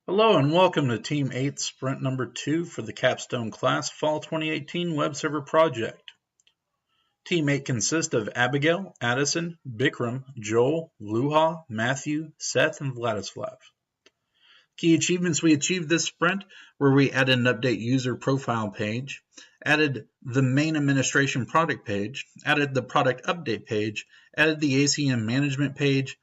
Hello and welcome to Team 8 Sprint number 2 for the Capstone class Fall 2018 Web Server Project. Team 8 consists of Abigail, Addison, Bikram, Joel, Luha, Matthew, Seth, and Vladislav. Key achievements we achieved this sprint were we added an update user profile page, added the main administration product page, added the product update page, added the ACM management page,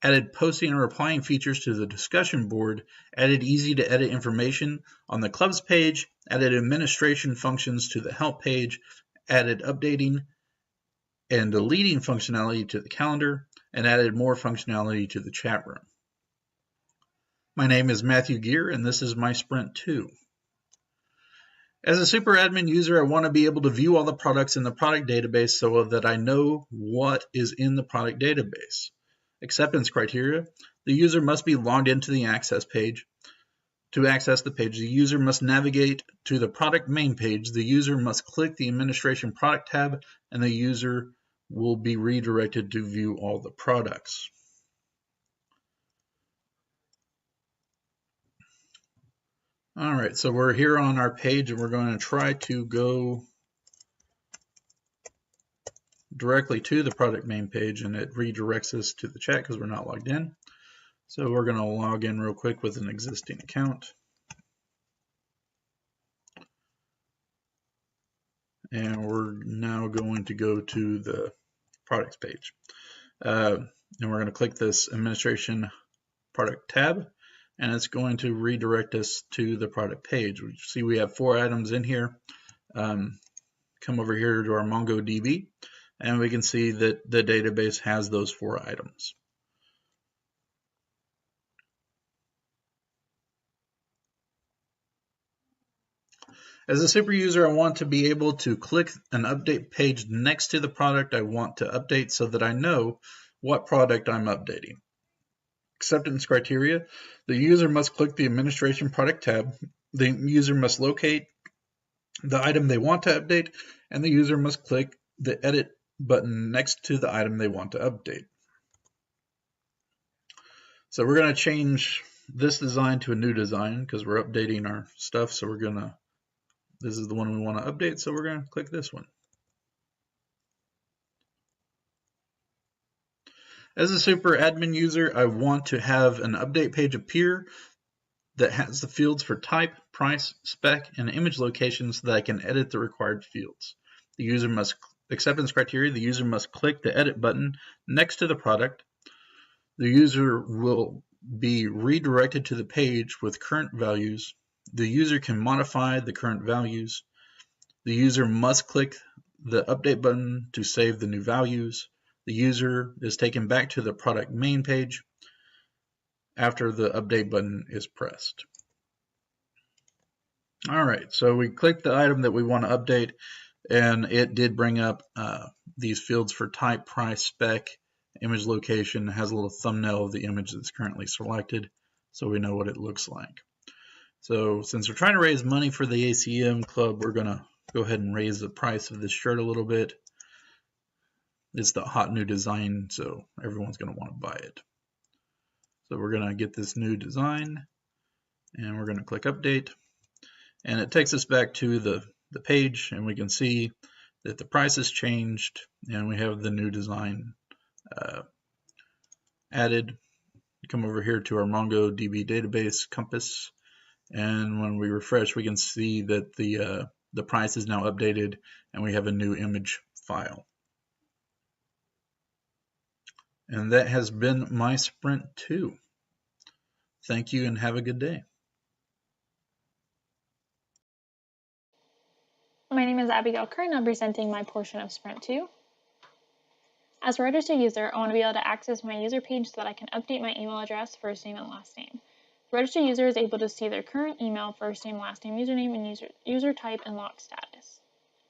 added posting and replying features to the discussion board, added easy-to-edit information on the clubs page, added administration functions to the help page, added updating and deleting functionality to the calendar, and added more functionality to the chat room. My name is Matthew Gear, and this is my Sprint 2. As a super admin user, I want to be able to view all the products in the product database so that I know what is in the product database. Acceptance criteria. The user must be logged into the access page. To access the page, the user must navigate to the product main page. The user must click the administration product tab, and the user will be redirected to view all the products. All right, so we're here on our page, and we're going to try to go directly to the product main page, and it redirects us to the chat because we're not logged in. So we're going to log in real quick with an existing account. And we're now going to go to the products page. And we're going to click this administration product tab, and it's going to redirect us to the product page. We see we have 4 items in here. Come over here to our MongoDB, and we can see that the database has those 4 items. As a super user, I want to be able to click an update page next to the product I want to update so that I know what product I'm updating. Acceptance criteria. The user must click the administration product tab. The user must locate the item they want to update, and the user must click the edit button next to the item they want to update. So we're going to change this design to a new design because we're updating our stuff. So this is the one we want to update, so we're going to click this one. As a super admin user, I want to have an update page appear that has the fields for type, price, spec, and image location so that I can edit the required fields. The user must acceptance criteria. The user must click the edit button next to the product. The user will be redirected to the page with current values. The user can modify the current values. The user must click the update button to save the new values. The user is taken back to the product main page after the update button is pressed. All right, so we clicked the item that we want to update, and it did bring up these fields for type, price, spec, image location. It has a little thumbnail of the image that's currently selected, so we know what it looks like. So since we're trying to raise money for the ACM club, we're going to go ahead and raise the price of this shirt a little bit. It's the hot new design, so everyone's going to want to buy it. So we're going to get this new design, and we're going to click update. And it takes us back to the page, and we can see that the price has changed, and we have the new design added. Come over here to our MongoDB database compass, and when we refresh, we can see that the price is now updated, and we have a new image file. And that has been my Sprint 2. Thank you and have a good day. My name is Abigail Kern. I'm presenting my portion of Sprint 2. As a registered user, I want to be able to access my user page so that I can update my email address, first name, and last name. The registered user is able to see their current email, first name, last name, username, and user type and lock status.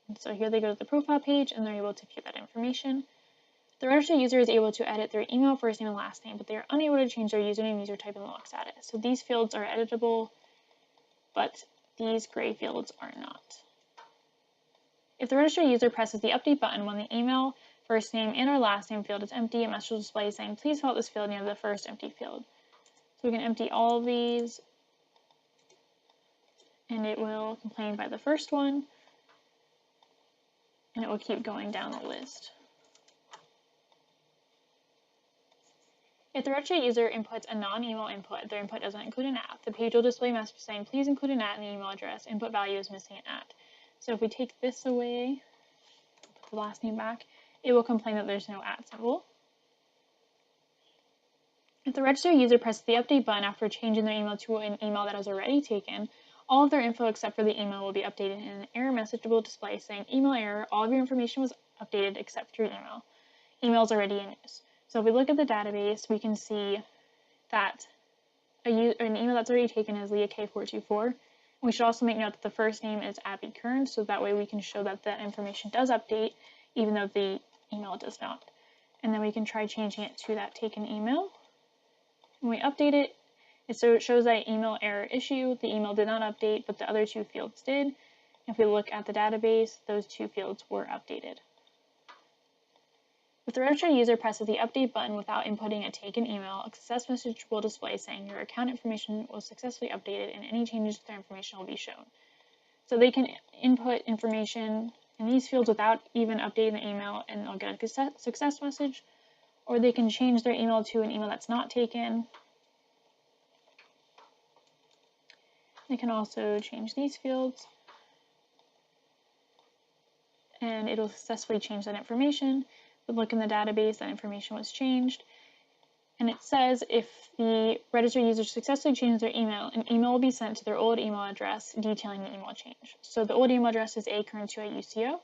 And so here they go to the profile page, and they're able to view that information. The registered user is able to edit their email, first name, and last name, but they are unable to change their username, user type, and lock status. So these fields are editable, but these gray fields are not. If the registered user presses the update button when the email, first name, and or last name field is empty, a message will display saying, please fill out this field near the first empty field. So we can empty all of these and it will complain by the first one, and it will keep going down the list. If the registered user inputs a non-email input, their input doesn't include an @ the page will display a message saying, please include an @ in the email address. Input value is missing an @. So if we take this away, put the last name back, it will complain that there's no @ symbol. If the registered user presses the update button after changing their email to an email that is already taken, all of their info except for the email will be updated, and an error message will display saying, email error, all of your information was updated except for your email. Email is already in use. So if we look at the database, we can see that an email that's already taken is leahk424. We should also make note that the first name is Abby Kern, so that way we can show that the information does update, even though the email does not. And then we can try changing it to that taken email. When we update it, it shows that email error issue. The email did not update, but the other two fields did. If we look at the database, those two fields were updated. If the registered user presses the update button without inputting a taken email, a success message will display saying your account information was successfully updated and any changes to their information will be shown. So they can input information in these fields without even updating the email and they'll get a success message, or they can change their email to an email that's not taken. They can also change these fields and it'll successfully change that information. But look in the database, that information was changed. And it says if the registered user successfully changes their email, an email will be sent to their old email address detailing the email change. So the old email address is akern2@uco,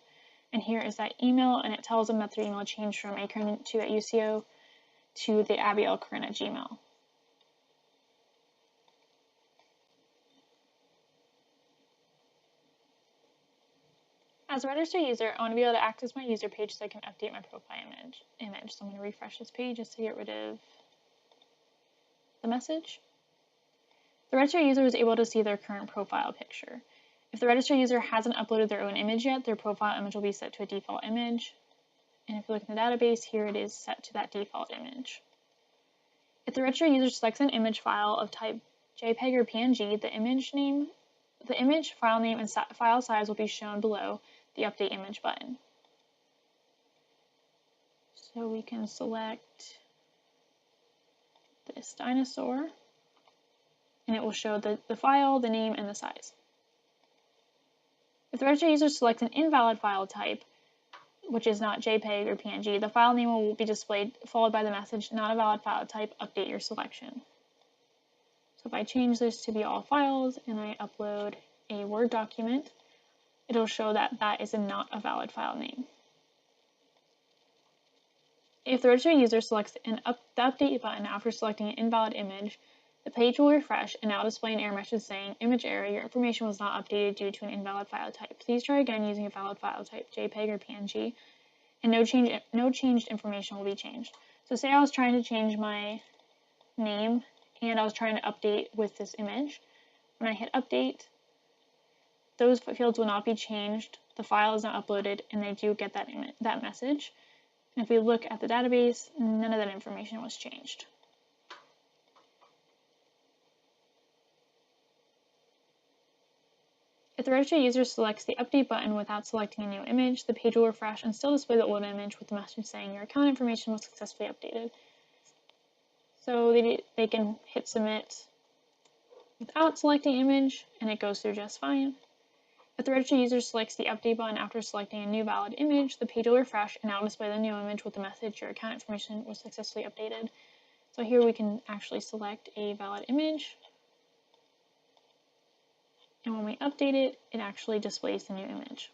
and here is that email, and it tells them that their email changed from akern2@uco to the abielkern@gmail. As a registered user, I want to be able to access my user page so I can update my profile image. So I'm going to refresh this page just to get rid of the message. The registered user is able to see their current profile picture. If the registered user hasn't uploaded their own image yet, their profile image will be set to a default image. And if you look in the database, here it is set to that default image. If the registered user selects an image file of type JPEG or PNG, the image, file name, and file size will be shown below the update image button. So we can select this dinosaur, and it will show the file, the name, and the size. If the registered user selects an invalid file type, which is not JPEG or PNG, the file name will be displayed followed by the message, not a valid file type, update your selection. So if I change this to be all files and I upload a Word document, it'll show that that is not a valid file name. If the registered user selects the update button after selecting an invalid image, the page will refresh and now display an error message saying, image error, your information was not updated due to an invalid file type. Please try again using a valid file type, JPEG or PNG, and no changed information will be changed. So say I was trying to change my name and I was trying to update with this image. When I hit update, those fields will not be changed, the file is not uploaded, and they do get that message. And if we look at the database, none of that information was changed. If the registered user selects the update button without selecting a new image, the page will refresh and still display the old image with the message saying your account information was successfully updated. So they can hit submit without selecting image, and it goes through just fine. If the registered user selects the update button after selecting a new valid image, the page will refresh and now display the new image with the message your account information was successfully updated. So here we can actually select a valid image. And when we update it, it actually displays the new image.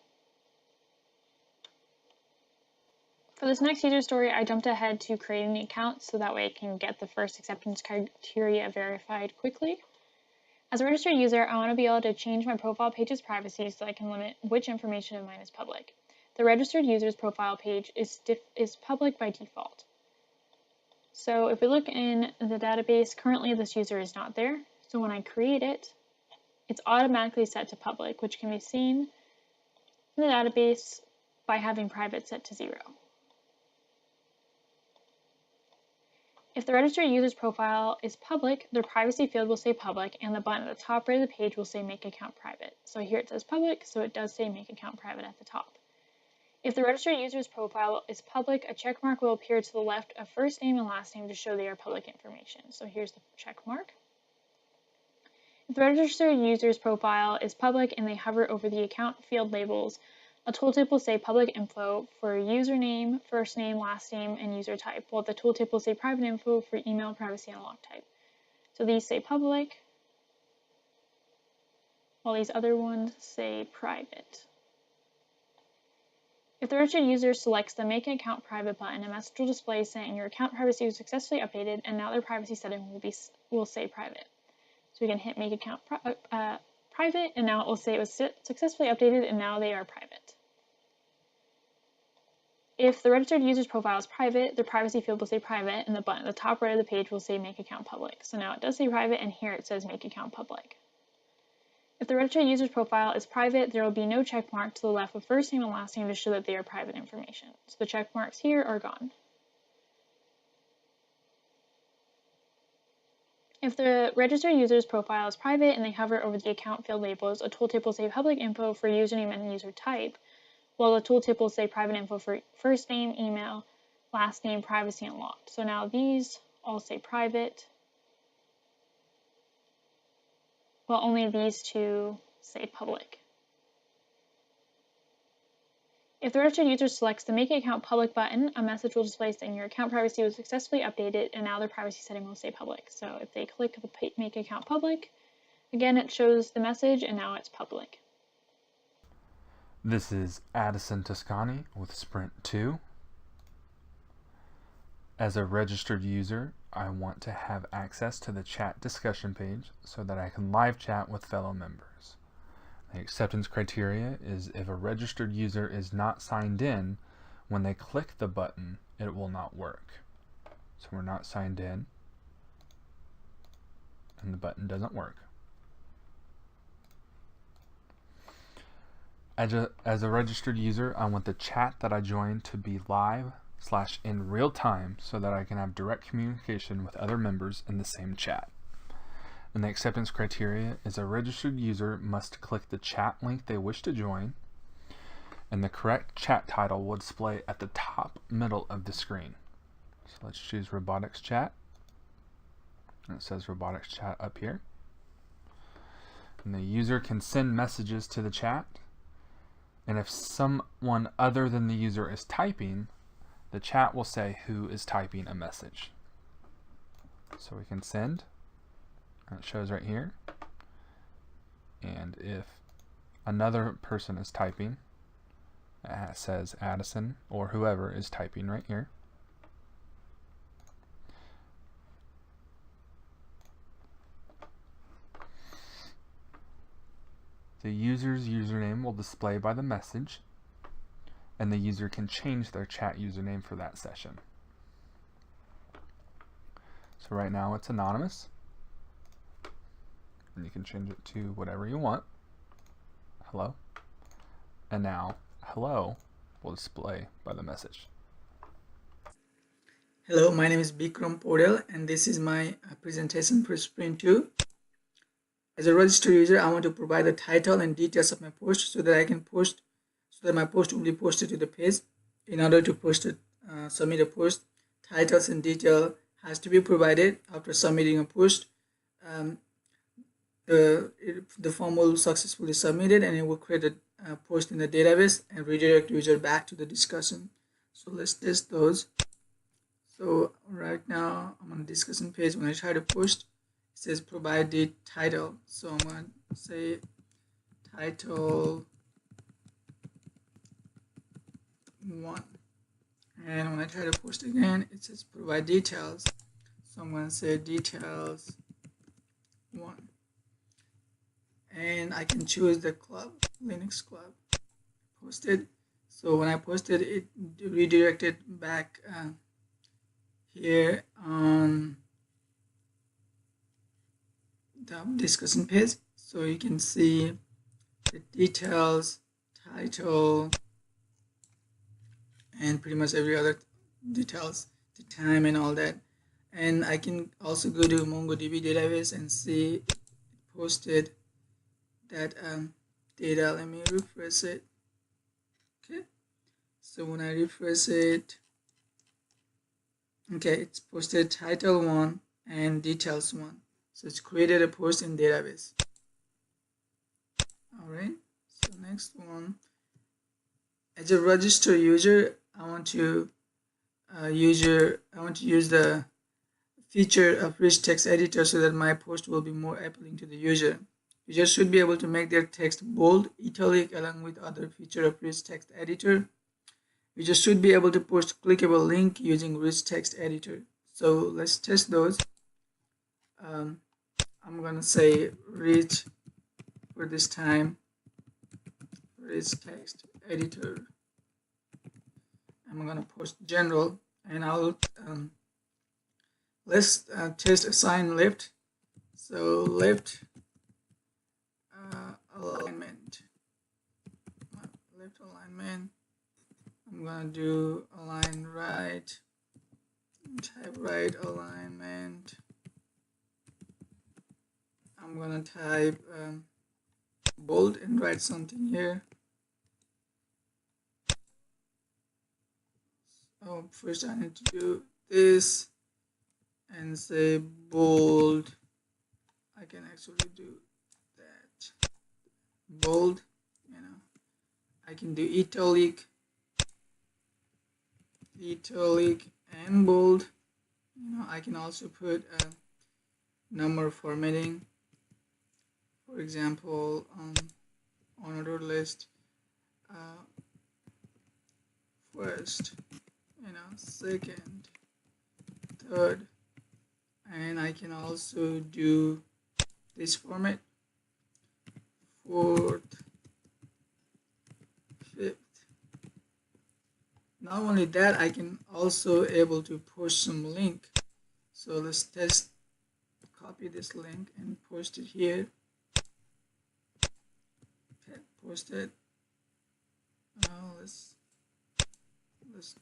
For this next user story, I jumped ahead to creating the account so that way I can get the first acceptance criteria verified quickly. As a registered user, I want to be able to change my profile page's privacy so I can limit which information of mine is public. The registered user's profile page is public by default. So if we look in the database, currently this user is not there. So when I create it, it's automatically set to public, which can be seen in the database by having private set to 0. If the registered user's profile is public, their privacy field will say public, and the button at the top right of the page will say Make Account Private. So here it says public, so it does say Make Account Private at the top. If the registered user's profile is public, a check mark will appear to the left of first name and last name to show they are public information. So here's the check mark. If the registered user's profile is public and they hover over the account field labels, a tooltip will say public info for username, first name, last name, and user type, while the tooltip will say private info for email, privacy, and log type. So these say public, while these other ones say private. If the registered user selects the Make Account Private button, a message will display saying your account privacy was successfully updated, and now their privacy setting will say private. So we can hit Make Account Private, and now it will say it was successfully updated, and now they are private. If the registered user's profile is private, their privacy field will say private, and the button at the top right of the page will say Make Account Public. So now it does say private, and here it says Make Account Public. If the registered user's profile is private, there will be no check mark to the left of first name and last name to show that they are private information. So the check marks here are gone. If the registered user's profile is private and they hover over the account field labels, a tooltip will say public info for username and user type, while the tooltip will say private info for first name, email, last name, privacy, and logged. So now these all say private, while only these two say public. If the registered user selects the Make Account Public button, a message will display saying your account privacy was successfully updated, and now their privacy setting will say public. So if they click the Make Account Public, again it shows the message, and now it's public. This is Addison Toscani with Sprint2. As a registered user, I want to have access to the chat discussion page so that I can live chat with fellow members. The acceptance criteria is if a registered user is not signed in, when they click the button, it will not work. So we're not signed in, and the button doesn't work. As a registered user, I want the chat that I join to be live/in real time so that I can have direct communication with other members in the same chat. And the acceptance criteria is a registered user must click the chat link they wish to join, and the correct chat title will display at the top middle of the screen. So let's choose Robotics Chat, and it says Robotics Chat up here. And the user can send messages to the chat, and if someone other than the user is typing, the chat will say who is typing a message. So we can send, and it shows right here. And if another person is typing, it says Addison or whoever is typing right here. The user's username will display by the message, and the user can change their chat username for that session. So right now it's anonymous, and you can change it to whatever you want. Hello. And now hello will display by the message. Hello, my name is Bikram Podel, and this is my presentation for Sprint2. As a registered user, I want to provide the title and details of my post so that I can post, so that my post will be posted to the page. In order to submit a post, titles and detail has to be provided after submitting a post. The form will successfully submitted, and it will create a post in the database and redirect user back to the discussion. So let's test those. So right now I'm on the discussion page. When I try to post, it says provide the title. So I'm going to say title 1. And when I try to post again, it says provide details. So I'm going to say details 1. And I can choose the club, Linux club, posted. So when I posted, it redirected back here on the discussion page. So you can see the details, title, and pretty much every other details, the time and all that. and I can also go to MongoDB database and see it posted that data. Let me refresh it. Okay, so when I refresh it, okay, it's posted title 1 and details 1. So it's created a post in database. Alright, so next one, as a registered user, I want to use the feature of rich text editor so that my post will be more appealing to the user. Users should be able to make their text bold, italic, along with other feature of rich text editor. Users should be able to post clickable link using rich text editor. So let's test those. I'm gonna say rich for this time, rich text editor. I'm gonna post general, and I'll let's test assign left. So left alignment, left alignment. I'm gonna do align right, type right alignment. I'm gonna type bold and write something here. Oh, first I need to do this and say bold. I can actually do that. Bold, I can do italic and bold. I can also put number formatting. For example, on order list, first, second, third, and I can also do this format, fourth, fifth. Not only that, I can also able to post some link. So let's test, copy this link and post it here. Okay, post it. Now let's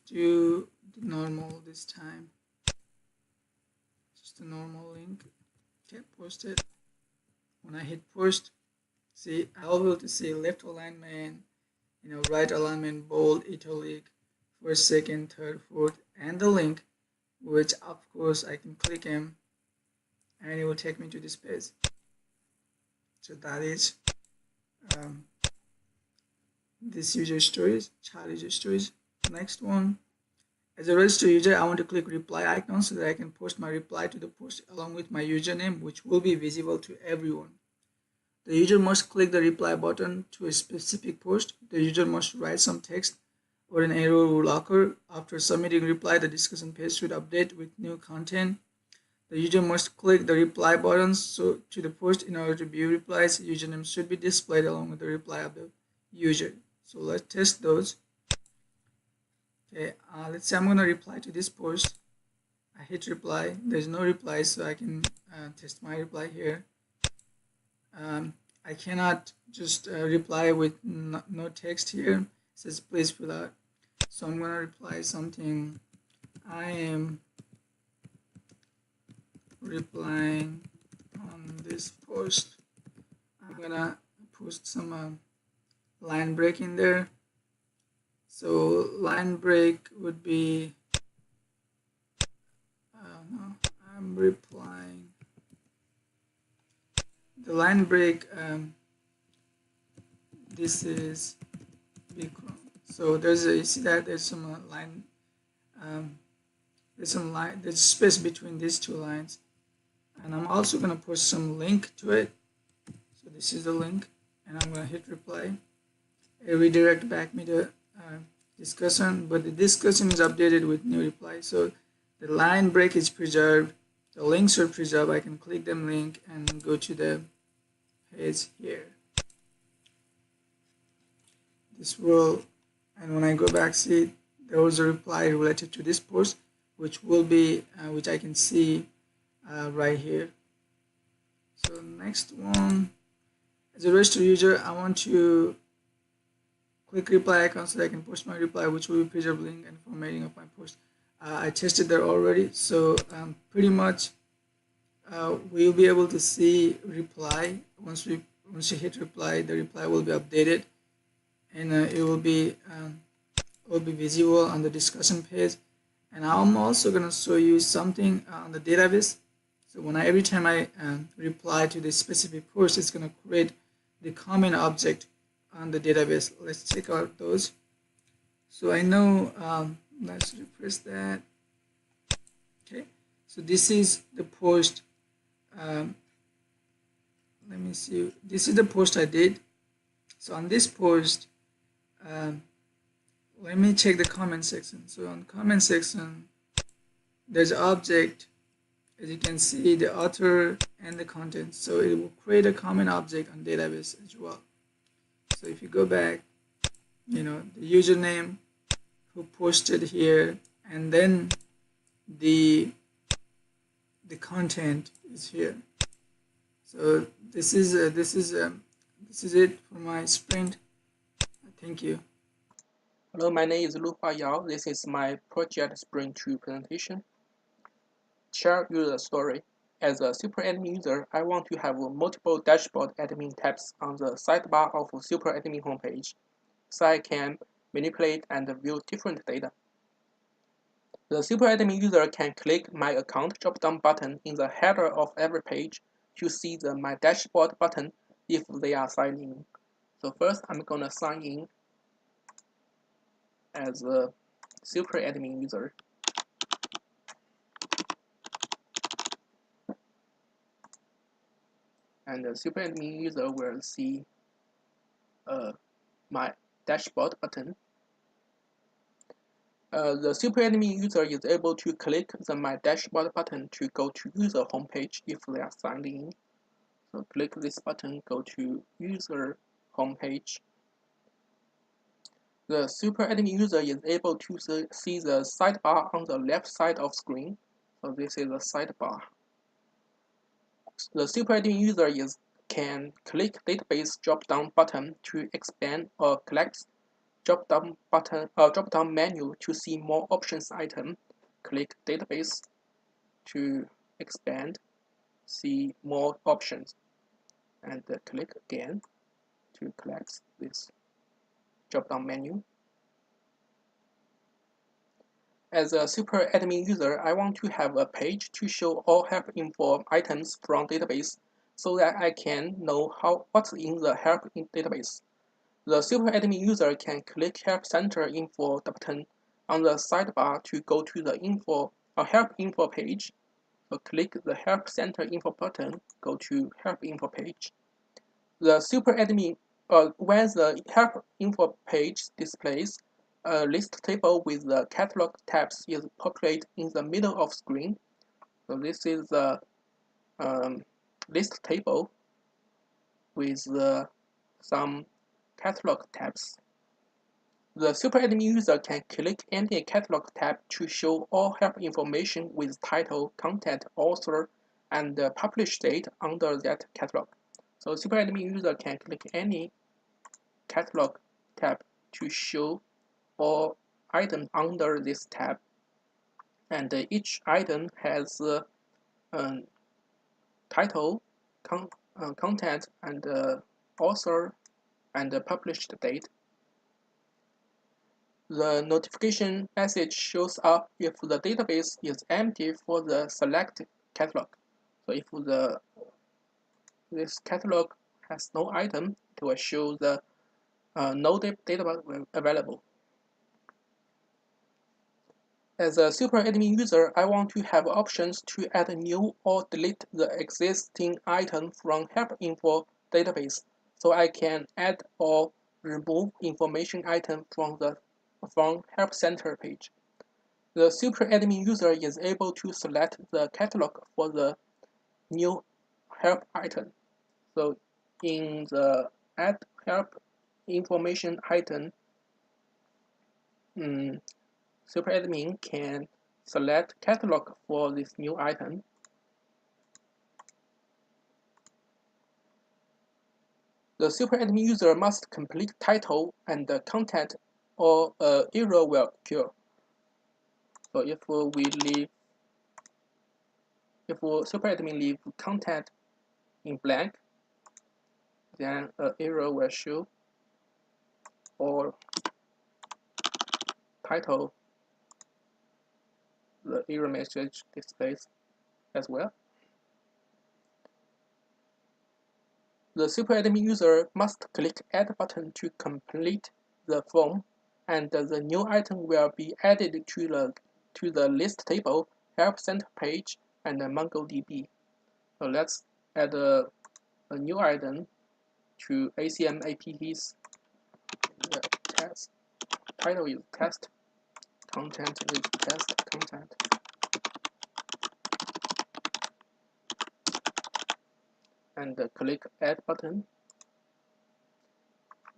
do the normal this time. Just a normal link. Okay, post it. When I hit post, see, I'll be able to see left alignment, right alignment, bold, italic, first, second, third, fourth, and the link, which of course I can click him and it will take me to this page. So that is this user stories, child user stories. Next one, as a registered user, I want to click reply icon so that I can post my reply to the post along with my username, which will be visible to everyone. The user must click the reply button to a specific post. The user must write some text or an error will occur. After submitting reply, the discussion page should update with new content. The user must click the reply buttons to the post in order to view replies. Username should be displayed along with the reply of the user. So let's test those. Okay, let's say I'm going to reply to this post. I hit reply. There's no reply, so I can test my reply here. I cannot just reply with no text here. It says please fill out. So I'm going to reply something. I am replying on this post. I'm going to post some line break in there. So line break would be, no, I'm replying. The line break, this is Bikram. So you see that there's some line, there's space between these two lines. And I'm also going to post some link to it. So this is the link, and I'm going to hit reply. It redirect back me to discussion, but the discussion is updated with new reply. So the line break is preserved, the links are preserved. I can click them link and go to the page here. This will, and when I go back, see there was a reply related to this post, which will be which I can see right here. So next one, as a registered user, I want to click reply icon so that I can post my reply, which will be preserved link and formatting of my post. I tested that already. So pretty much we'll be able to see reply. Once you hit reply, the reply will be updated, and it will be visible on the discussion page. And I'm also gonna show you something on the database. So every time I reply to this specific post, it's gonna create the comment object on the database. Let's check out those. So I know, let's refresh that. Okay, so this is the post. Let me see. This is the post I did. So on this post, let me check the comment section. So on comment section, there's object. As you can see, the author and the content. So it will create a comment object on database as well. So if you go back, the username who posted here, and then the content is here. So this is it for my sprint. Thank you. Hello, my name is Luhua Yao. This is my project Sprint2 presentation. Share user story. As a super admin user, I want to have multiple dashboard admin tabs on the sidebar of super admin homepage, so I can manipulate and view different data. The super admin user can click my account drop-down button in the header of every page to see the my dashboard button if they are signed in. So first, I'm gonna sign in as a super admin user. And the super admin user will see my dashboard button. The super admin user is able to click the my dashboard button to go to user homepage if they are signed in. So click this button, go to user homepage. The super admin user is able to see the sidebar on the left side of screen. So this is the sidebar. The super admin user can click database drop-down button to expand or collect drop-down menu to see more options item. Click database to expand, see more options, and click again to collect this drop-down menu. As a super admin user, I want to have a page to show all help info items from database so that I can know what's in the help in database. The super admin user can click Help Center Info button on the sidebar to go to the Help Info page. So click the Help Center Info button, go to Help Info page. The super admin, when the Help Info page displays, a list table with the catalog tabs is populated in the middle of screen. So this is the list table with some catalog tabs. The super admin user can click any catalog tab to show all help information with title, content, author, and the publish date under that catalog. So super admin user can click any catalog tab to show all items under this tab, and each item has title, content, and author, and published date. The notification message shows up if the database is empty for the select catalog. So if this catalog has no item, it will show the no data available. As a super admin user, I want to have options to add new or delete the existing item from help info database, so I can add or remove information item from help center page. The super admin user is able to select the catalog for the new help item. So in the add help information item, super admin can select catalog for this new item. The super admin user must complete title and the content or error will occur. So if super admin leave content in blank, then an error will show, or title, the error message displays as well. The super admin user must click Add button to complete the form, and the new item will be added to the list table, Help Center page, and MongoDB. So let's add a new item to ACM APP's test. Title is test, content is test content. And click Add button.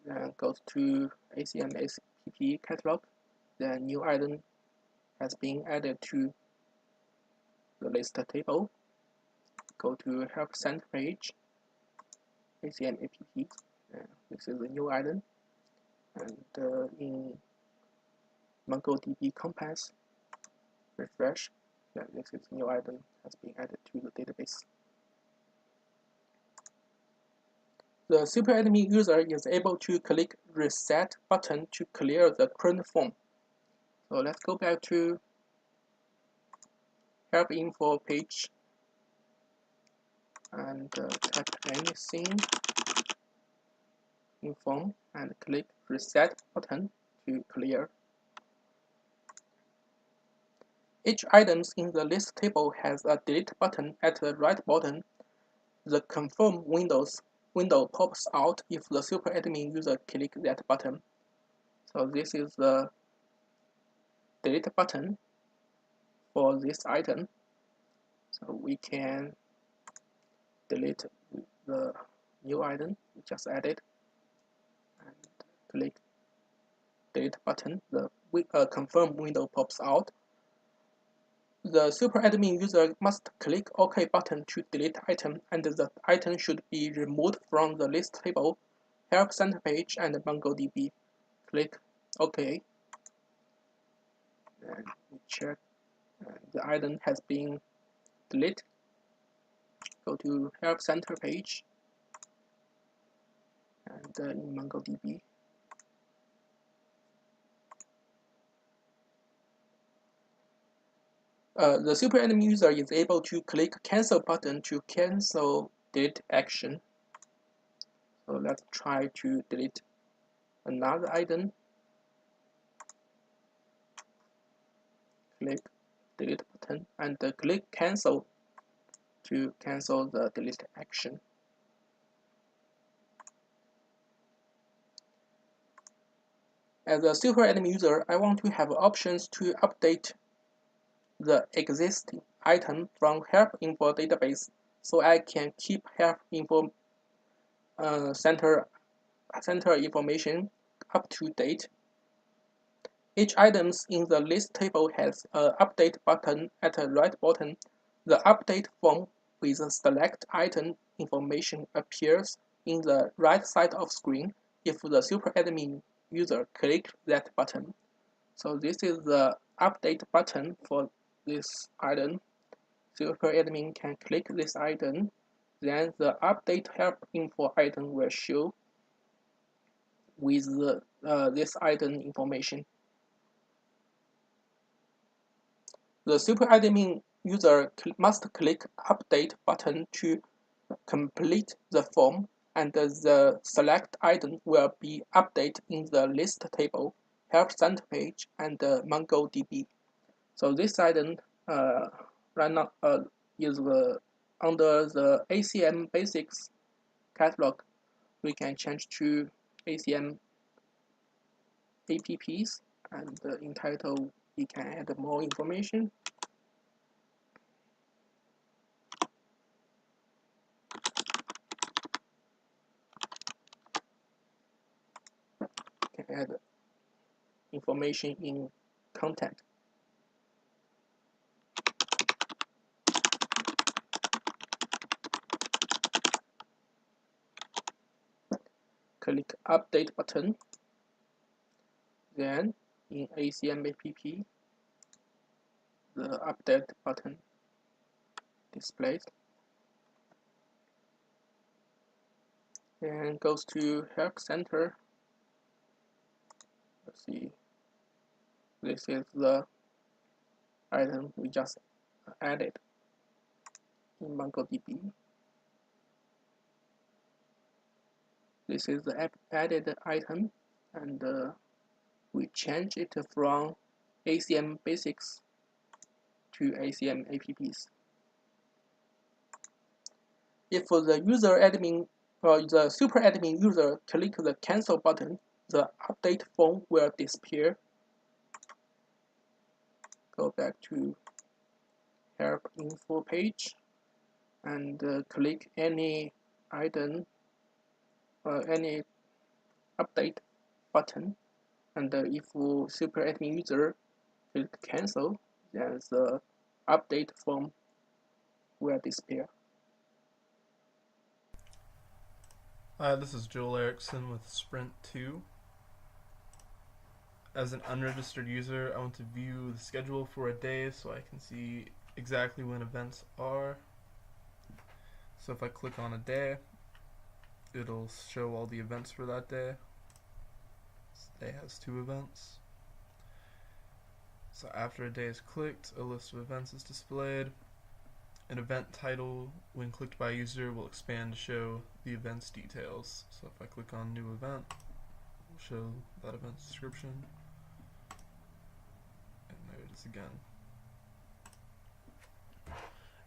Then go to ACM APP catalog. The new item has been added to the list table. Go to Help Center page, ACM APP. This is the new item. And in MongoDB Compass, refresh. This is new item has been added to the database. The super admin user is able to click Reset button to clear the current form. So let's go back to Help Info page and type anything in form and click Reset button to clear. Each item in the list table has a delete button at the right bottom. The confirm window pops out if the super admin user clicks that button. So this is the delete button for this item. So we can delete the new item we just added and click delete button. The confirm window pops out. The super admin user must click OK button to delete item, and the item should be removed from the list table, Help Center page, and MongoDB. Click OK. And we check the item has been deleted. Go to Help Center page and in MongoDB. The super admin user is able to click Cancel button to cancel delete action. So let's try to delete another item. Click Delete button and click Cancel to cancel the delete action. As a super admin user, I want to have options to update the existing item from Help Info database, so I can keep Help Info center information up to date. Each item in the list table has an update button at the right bottom. The update form with the select item information appears in the right side of screen if the super admin user clicks that button. So this is the update button for this item. Super admin can click this item, then the update help info item will show with this item information. The super admin user must click update button to complete the form, and the select item will be updated in the list table, Help Center page, and MongoDB. So this item right now is under the ACM Basics catalog. We can change to ACM APPs, and in title we can add more information. Can add information in content. Click update button. Then in ACM APP, the update button displayed. And goes to Help Center. Let's see. This is the item we just added in MongoDB. This is the added item, and we change it from ACM Basics to ACM APPs. If the user admin or the super admin user click the cancel button, the update form will disappear. Go back to help info page and click any item, any update button, and if super admin user click cancel, then the update form will disappear. Hi, this is Joel Erickson with Sprint2. As an unregistered user, I want to view the schedule for a day so I can see exactly when events are. So if I click on a day, it'll show all the events for that day. This day has 2 events. So after a day is clicked, a list of events is displayed. An event title, when clicked by a user, will expand to show the event's details. So if I click on new event, it will show that event's description. And there it is again.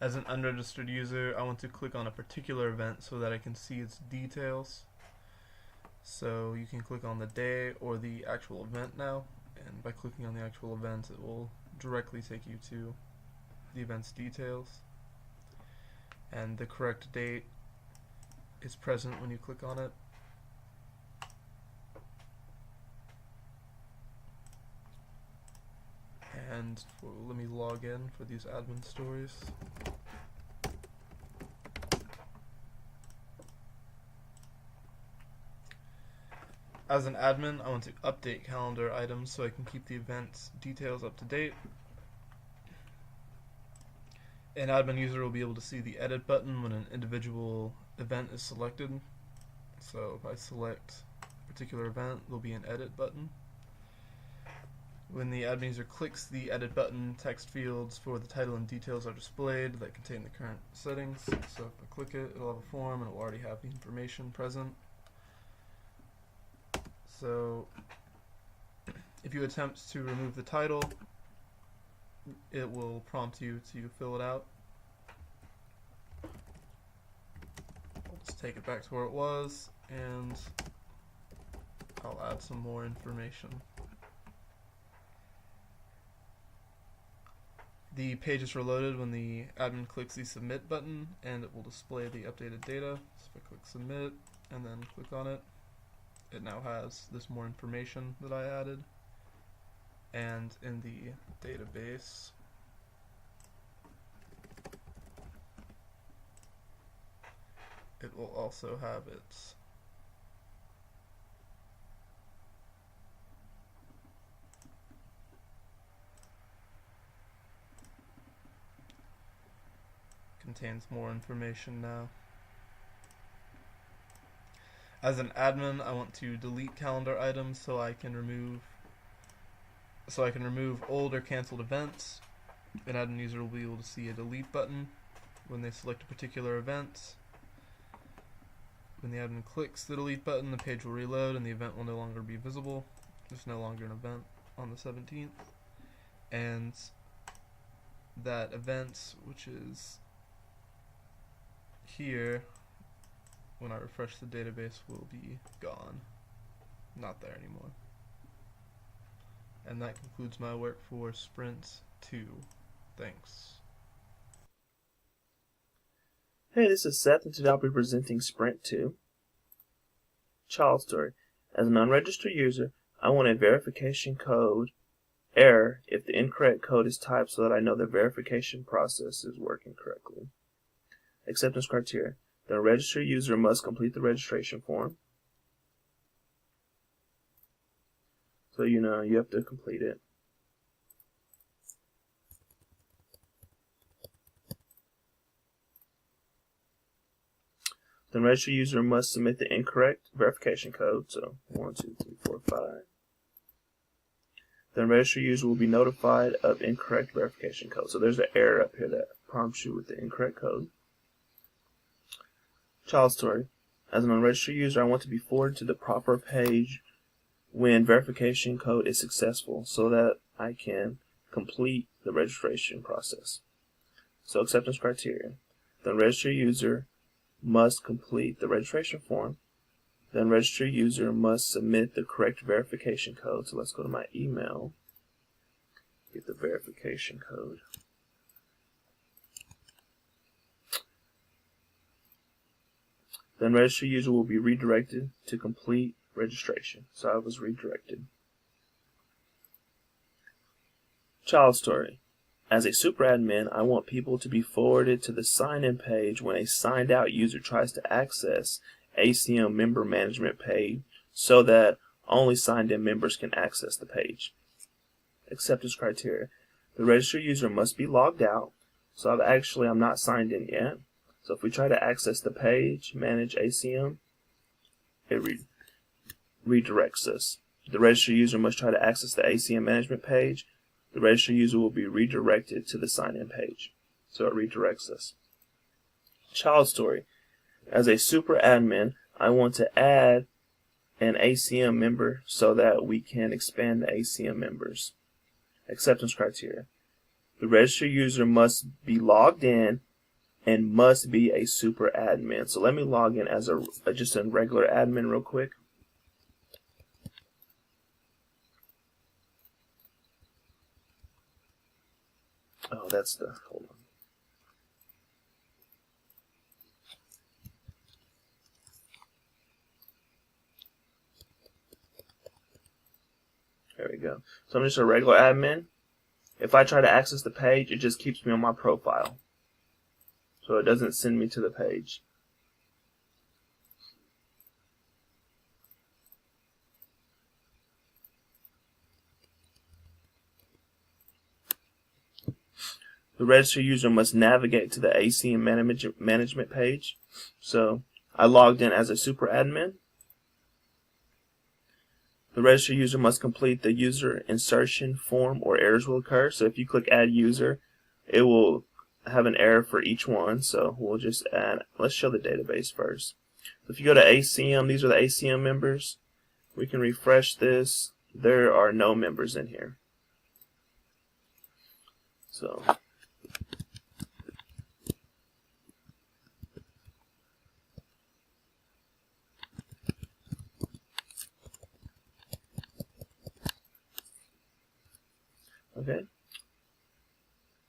As an unregistered user, I want to click on a particular event so that I can see its details. So you can click on the day or the actual event now, and by clicking on the actual event, it will directly take you to the event's details. And the correct date is present when you click on it. And let me log in for these admin stories. As an admin, I want to update calendar items so I can keep the event's details up to date. An admin user will be able to see the edit button when an individual event is selected. So if I select a particular event, there'll be an edit button. When the admin user clicks the edit button, text fields for the title and details are displayed that contain the current settings. So if I click it, it'll have a form and it will already have the information present. So if you attempt to remove the title, it will prompt you to fill it out. I'll just take it back to where it was, and I'll add some more information. The page is reloaded when the admin clicks the submit button, and it will display the updated data. So if I click submit and then click on it, it now has this more information that I added. And in the database, it will also have its contains more information now. As an admin, I want to delete calendar items so I can remove old or canceled events. An admin user will be able to see a delete button when they select a particular event. When the admin clicks the delete button, the page will reload and the event will no longer be visible. There's no longer an event on the 17th. And that event, which is here, when I refresh the database, will be gone. Not there anymore. And that concludes my work for Sprint 2. Thanks. Hey, this is Seth, and today I'll be presenting Sprint 2. Child story. As an unregistered user, I want a verification code error if the incorrect code is typed so that I know the verification process is working correctly. Acceptance criteria. The registered user must complete the registration form. So you have to complete it. Then registered user must submit the incorrect verification code. So 1, 2, 3, 4, 5. Then registered user will be notified of incorrect verification code. So there's an error up here that prompts you with the incorrect code. Child story. As an unregistered user, I want to be forwarded to the proper page when verification code is successful so that I can complete the registration process. So acceptance criteria. The registered user must complete the registration form. Then registered user must submit the correct verification code. So let's go to my email, get the verification code. Then registered user will be redirected to complete registration. So I was redirected. Child story. As a super admin, I want people to be forwarded to the sign-in page when a signed-out user tries to access ACM member management page so that only signed-in members can access the page. Acceptance criteria. The registered user must be logged out. So I'm not signed in yet. So if we try to access the page, manage ACM, it redirects us. The registered user must try to access the ACM management page. The registered user will be redirected to the sign-in page. So it redirects us. Child story. As a super admin, I want to add an ACM member so that we can expand the ACM members. Acceptance criteria. The registered user must be logged in and must be a super admin. So let me log in as just a regular admin real quick. Oh, that's the, hold on. There we go. So I'm just a regular admin. If I try to access the page, it just keeps me on my profile. So it doesn't send me to the page. The registered user must navigate to the ACM management page. So I logged in as a super admin. The registered user must complete the user insertion form or errors will occur. So if you click add user, it will have an error for each one. So we'll just add, let's show the database first. If you go to ACM, these are the ACM members. We can refresh this. There are no members in here. So okay.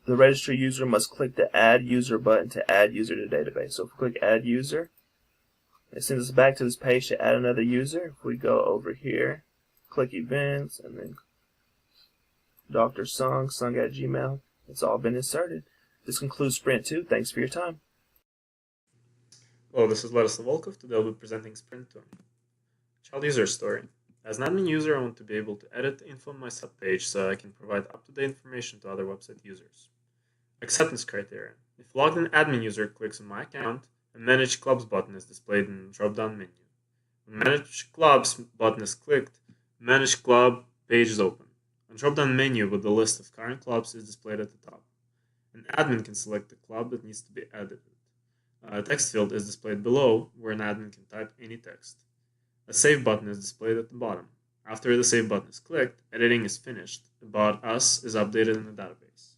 The registered user must click the Add User button to add user to database. So if we click Add User, it sends us back to this page to add another user. If we go over here, click Events, and then Dr. Sung at Gmail, it's all been inserted. This concludes Sprint 2. Thanks for your time. Hello, this is Ladislav Volkov. Today I'll be presenting Sprint 2. Child user story. As an admin user, I want to be able to edit the info on my subpage so I can provide up-to-date information to other website users. Acceptance criteria. If logged in admin user clicks on my account, a Manage Clubs button is displayed in the drop-down menu. When Manage Clubs button is clicked, Manage Club page is open. A drop-down menu with the list of current clubs is displayed at the top. An admin can select the club that needs to be edited. A text field is displayed below, where an admin can type any text. A Save button is displayed at the bottom. After the Save button is clicked, editing is finished. About Us is updated in the database.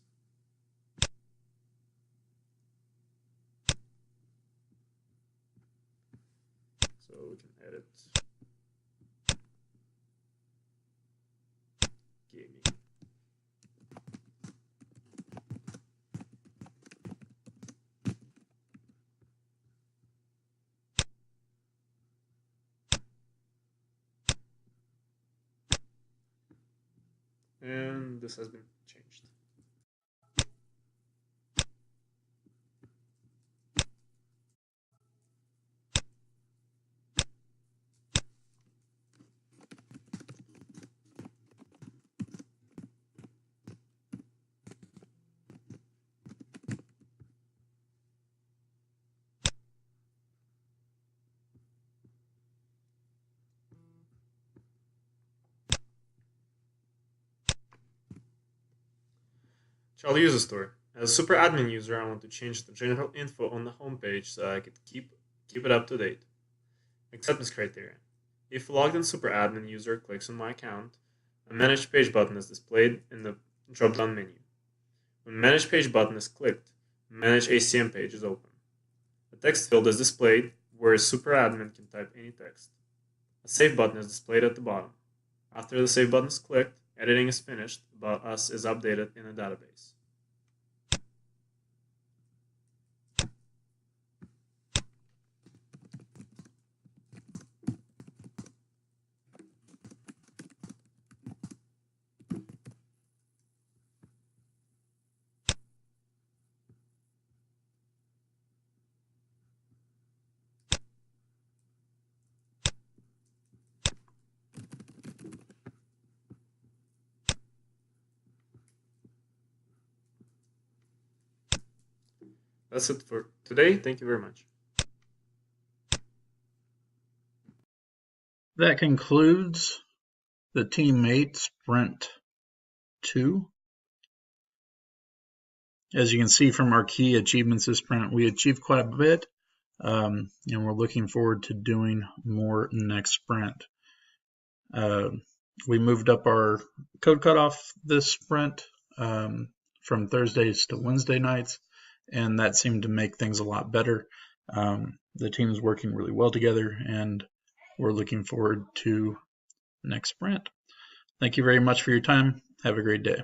So we can edit gaming. And this has been changed. Child user story. As a super admin user, I want to change the general info on the homepage so I could keep it up to date. Acceptance criteria. If a logged in super admin user clicks on my account, a Manage Page button is displayed in the drop-down menu. When Manage Page button is clicked, Manage ACM page is open. A text field is displayed where a super admin can type any text. A Save button is displayed at the bottom. After the Save button is clicked, editing is finished, About Us is updated in a database. That's it for today. Thank you very much. That concludes the Teammate Sprint 2. As you can see from our key achievements this sprint, we achieved quite a bit, and we're looking forward to doing more next sprint. We moved up our code cutoff this sprint from Thursdays to Wednesday nights, and that seemed to make things a lot better. The team is working really well together, and we're looking forward to next sprint. Thank you very much for your time. Have a great day.